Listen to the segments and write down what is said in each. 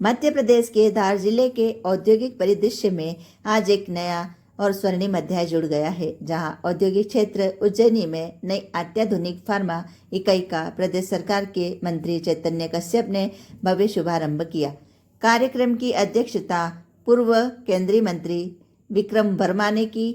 मध्य प्रदेश के धार जिले के औद्योगिक परिदृश्य में आज एक नया और स्वर्णिम अध्याय जुड़ गया है, जहां औद्योगिक क्षेत्र उज्जैनी में नई अत्याधुनिक फार्मा इकाई का प्रदेश सरकार के मंत्री चैतन्य कश्यप ने भव्य शुभारंभ किया। कार्यक्रम की अध्यक्षता पूर्व केंद्रीय मंत्री विक्रम वर्मा ने की।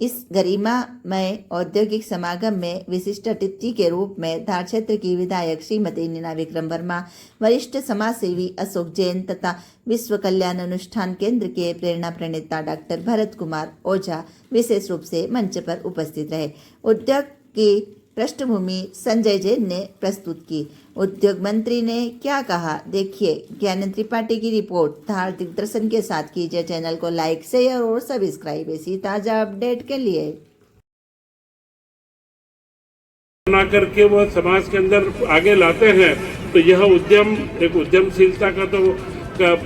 इस गरिमामय औद्योगिक समागम में विशिष्ट अतिथि के रूप में धार क्षेत्र की विधायक श्रीमती नीना विक्रम वर्मा, वरिष्ठ समाजसेवी अशोक जैन तथा विश्व कल्याण अनुष्ठान केंद्र के प्रेरणा प्रणेता डॉक्टर भरत कुमार ओझा विशेष रूप से मंच पर उपस्थित रहे। उद्योग की पृष्ठभूमि संजय जैन ने प्रस्तुत की। उद्योग मंत्री ने क्या कहा, देखिए ज्ञान त्रिपाठी की रिपोर्ट। धार दिग्दर्शन के साथ कीजिए चैनल को लाइक, शेयर और सब्सक्राइब इसी ताजा अपडेट के लिए। बना करके वो समाज के अंदर आगे लाते हैं, तो यह उद्यम एक उद्यमशीलता का तो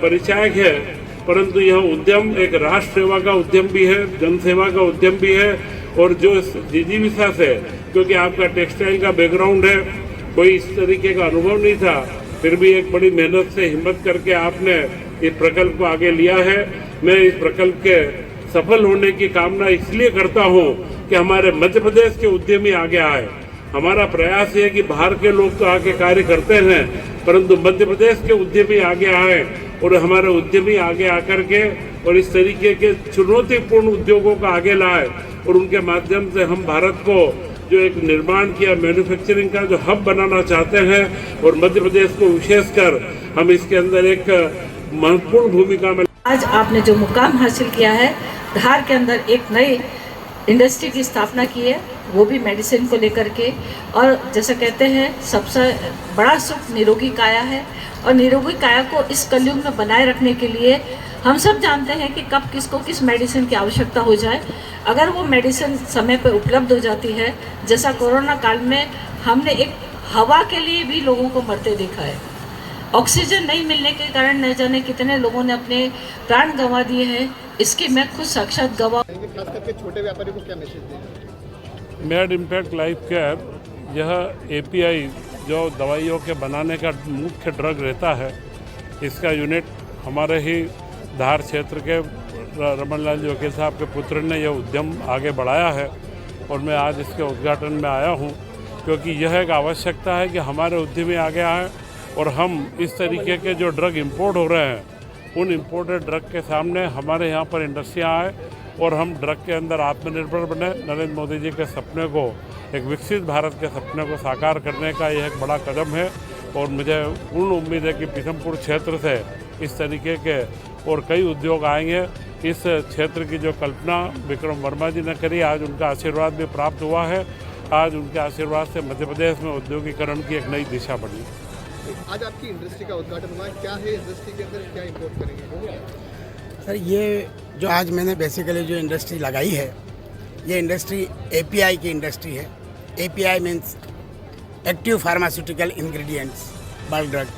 परिचायक है, परंतु यह उद्यम एक राष्ट्र सेवा का उद्यम भी है, जन सेवा का उद्यम भी है। और जो जिजीविका से, क्योंकि आपका टेक्सटाइल का बैकग्राउंड है, कोई इस तरीके का अनुभव नहीं था, फिर भी एक बड़ी मेहनत से हिम्मत करके आपने इस प्रकल्प को आगे लिया है। मैं इस प्रकल्प के सफल होने की कामना इसलिए करता हूं कि हमारे मध्य प्रदेश के उद्यमी आगे आए। हमारा प्रयास है कि बाहर के लोग तो आके कार्य करते हैं, परंतु मध्य प्रदेश के उद्यमी आगे आए और हमारे उद्यमी आगे आकर के और इस तरीके के चुनौतीपूर्ण उद्योगों को आगे लाए और उनके माध्यम से हम भारत को जो एक निर्माण किया, मैन्युफैक्चरिंग का जो हब बनाना चाहते हैं और मध्य प्रदेश को विशेषकर हम इसके अंदर एक महत्वपूर्ण भूमिका में। आज आपने जो मुकाम हासिल किया है, धार के अंदर एक नई इंडस्ट्री की स्थापना की है, वो भी मेडिसिन को लेकर के। और जैसे कहते हैं सबसे बड़ा सुख निरोगी काया है, और निरोगी काया को इस कलयुग में बनाए रखने के लिए हम सब जानते हैं कि कब किसको किस मेडिसिन की आवश्यकता हो जाए। अगर वो मेडिसिन समय पर उपलब्ध हो जाती है, जैसा कोरोना काल में हमने एक हवा के लिए भी लोगों को मरते देखा है, ऑक्सीजन नहीं मिलने के कारण न जाने कितने लोगों ने अपने प्राण गंवा दिए हैं, इसकी मैं खुद साक्षात गवाह। खास करके छोटे व्यापारी को क्या मैसेज दें? मेड इम्पैक्ट लाइफ केयर, यह एपीआई जो दवाइयों के बनाने का मुख्य ड्रग रहता है, इसका यूनिट हमारे ही धार क्षेत्र के रमन लाल जी वकील साहब के पुत्र ने यह उद्यम आगे बढ़ाया है और मैं आज इसके उद्घाटन में आया हूं, क्योंकि यह एक आवश्यकता है कि हमारे उद्यमी आगे आए और हम इस तरीके के जो ड्रग इंपोर्ट हो रहे हैं, उन इम्पोर्टेड ड्रग के सामने हमारे यहाँ पर इंडस्ट्रियाँ आए और हम ड्रग के अंदर आत्मनिर्भर बने। नरेंद्र मोदी जी के सपने को, एक विकसित भारत के सपने को साकार करने का यह एक बड़ा कदम है और मुझे पूर्ण उम्मीद है कि पीथमपुर क्षेत्र से इस तरीके के और कई उद्योग आएंगे। इस क्षेत्र की जो कल्पना विक्रम वर्मा जी ने करी, आज उनका आशीर्वाद भी प्राप्त हुआ है। आज उनके आशीर्वाद से मध्य प्रदेश में औद्योगिकरण की एक नई दिशा बनी। आज आपकी इंडस्ट्री का उद्घाटन हुआ, क्या है इंडस्ट्री के अंदर, क्या इंपोर्ट करेंगे? सर, ये जो आज मैंने बेसिकली जो इंडस्ट्री लगाई है, ये इंडस्ट्री एपीआई की इंडस्ट्री है। API means active pharmaceutical ingredients, bulk drug,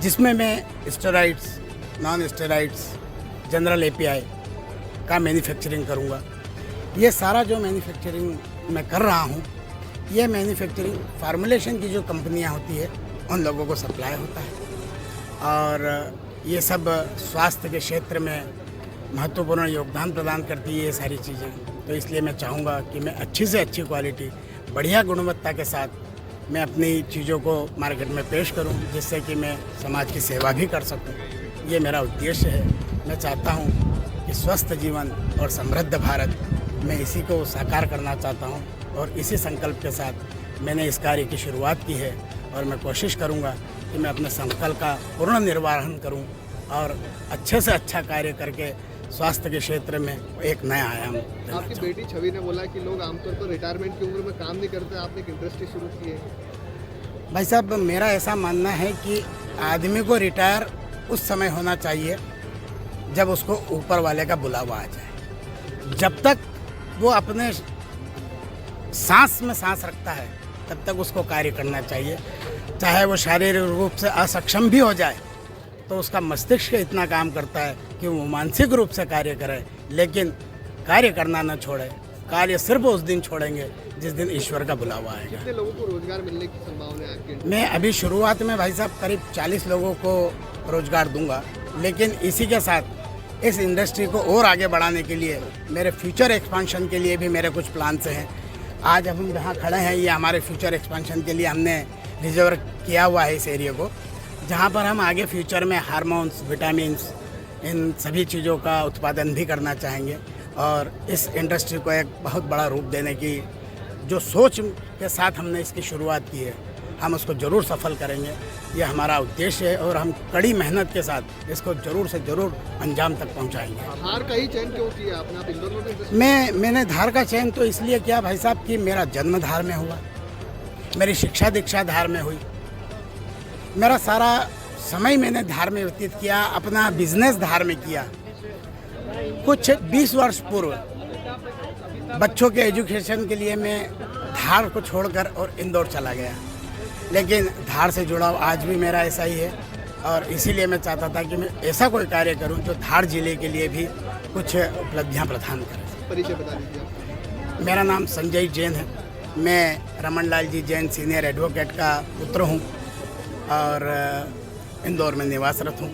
जिसमें मैं steroids, non steroids, general API का मैन्युफैक्चरिंग करूँगा। ये सारा जो मैन्युफैक्चरिंग मैं कर रहा हूँ, ये मैन्युफैक्चरिंग फार्मुलेशन की जो कंपनियाँ होती है, उन लोगों को सप्लाई होता है और ये सब स्वास्थ्य के क्षेत्र में महत्वपूर्ण योगदान प्रदान करती है ये सारी चीज़ें। तो इसलिए मैं चाहूँगा कि मैं अच्छी से अच्छी क्वालिटी, बढ़िया गुणवत्ता के साथ मैं अपनी चीज़ों को मार्केट में पेश करूं, जिससे कि मैं समाज की सेवा भी कर सकूं। ये मेरा उद्देश्य है। मैं चाहता हूं कि स्वस्थ जीवन और समृद्ध भारत, मैं इसी को साकार करना चाहता हूं और इसी संकल्प के साथ मैंने इस कार्य की शुरुआत की है और मैं कोशिश करूंगा कि मैं अपने संकल्प का पूर्ण निर्वहन करूं और अच्छे से अच्छा कार्य करके स्वास्थ्य के क्षेत्र में एक नया आयाम। आपकी बेटी छवि ने बोला कि लोग आमतौर पर रिटायरमेंट की उम्र में काम नहीं करते, आपने एक इंडस्ट्री शुरू की है। भाई साहब, मेरा ऐसा मानना है कि आदमी को रिटायर उस समय होना चाहिए जब उसको ऊपर वाले का बुलावा आ जाए। जब तक वो अपने सांस में सांस रखता है, तब तक उसको कार्य करना चाहिए। चाहे वो शारीरिक रूप से असक्षम भी हो जाए, तो उसका मस्तिष्क इतना काम करता है कि वो मानसिक रूप से कार्य करे, लेकिन कार्य करना न छोड़े। कार्य सिर्फ उस दिन छोड़ेंगे जिस दिन ईश्वर का बुलावा आएगा। कितने लोगों को रोजगार मिलने की संभावना है आपकी? मैं अभी शुरुआत में भाई साहब करीब 40 लोगों को रोजगार दूंगा लेकिन इसी के साथ इस इंडस्ट्री को और आगे बढ़ाने के लिए मेरे फ्यूचर एक्सपेंशन के लिए भी मेरे कुछ प्लान्स हैं। आज हम जहाँ खड़े हैं ये हमारे फ्यूचर एक्सपेंशन के लिए हमने रिजर्व किया हुआ है इस एरिया को, जहाँ पर हम आगे फ्यूचर में हार्मोन्स, विटामिन्स, इन सभी चीज़ों का उत्पादन भी करना चाहेंगे और इस इंडस्ट्री को एक बहुत बड़ा रूप देने की जो सोच के साथ हमने इसकी शुरुआत की है, हम उसको ज़रूर सफल करेंगे। ये हमारा उद्देश्य है और हम कड़ी मेहनत के साथ इसको ज़रूर से ज़रूर अंजाम तक पहुंचाएंगे। धार का ही चयन क्यों किया आपने? आप इंदौर में भी मैंने धार का चयन तो इसलिए किया भाई साहब कि मेरा जन्म धार में हुआ, मेरी शिक्षा दीक्षा धार में हुई, मेरा सारा समय मैंने धार में व्यतीत किया, अपना बिजनेस धार में किया। कुछ 20 वर्ष पूर्व बच्चों के एजुकेशन के लिए मैं धार को छोड़कर और इंदौर चला गया, लेकिन धार से जुड़ाव आज भी मेरा ऐसा ही है और इसीलिए मैं चाहता था कि मैं ऐसा कोई कार्य करूं जो धार जिले के लिए भी कुछ उपलब्धियां प्रदान करे। परिचय बता दीजिए। मेरा नाम संजय जैन है, मैं रमन लाल जी जैन सीनियर एडवोकेट का पुत्र हूं और इंदौर में निवासरत हूं।